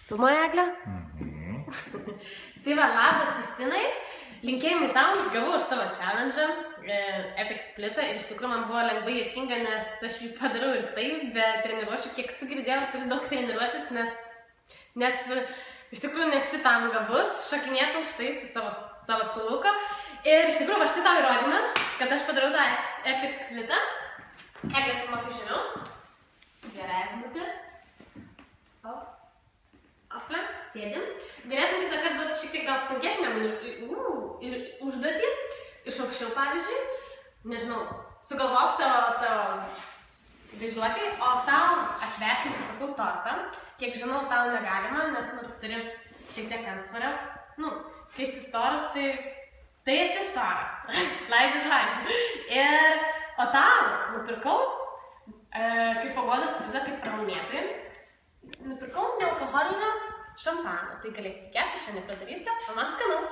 Filmuoja Eglė? Tai va, labas Justinai, linkėjimai tau, gavau už tavo challenge, Epic Splitą ir iš tikrųjų man buvo lengvai juokinga, nes aš jį padarau ir taip, be treniruočių, kiek tu girdėjau, turi daug treniruotis, nes iš tikrųjų nesi tam gabus, šokinėti už tai su savo pilauko. Ir iš tikrųjų, va štai tau įrodymas, kad aš padarau tą Epic Splitą. Eglė, filmuok, žinau. Gerai, būti. Opla, sėdim. Galėtum kitą kartą duoti šiek tiek gal sunkesnę užduotį. Iš aukščiau, pavyzdžiui. Nežinau, sugalvok tavo vaizduotį, o savo atšvęsti nusipirkau tortą. Kiek žinau, tau negalima, nes tu turi šiek tiek antsvorio. Kai esi storas, tai esi storas. Life is life. O tau nupirkau, kaip paguodos prizą, kaip pralaimėtojai. Nupirkau nealkoholinio šampano. Tai galėsi gerti, šiandien padarysiu, o man skanaus.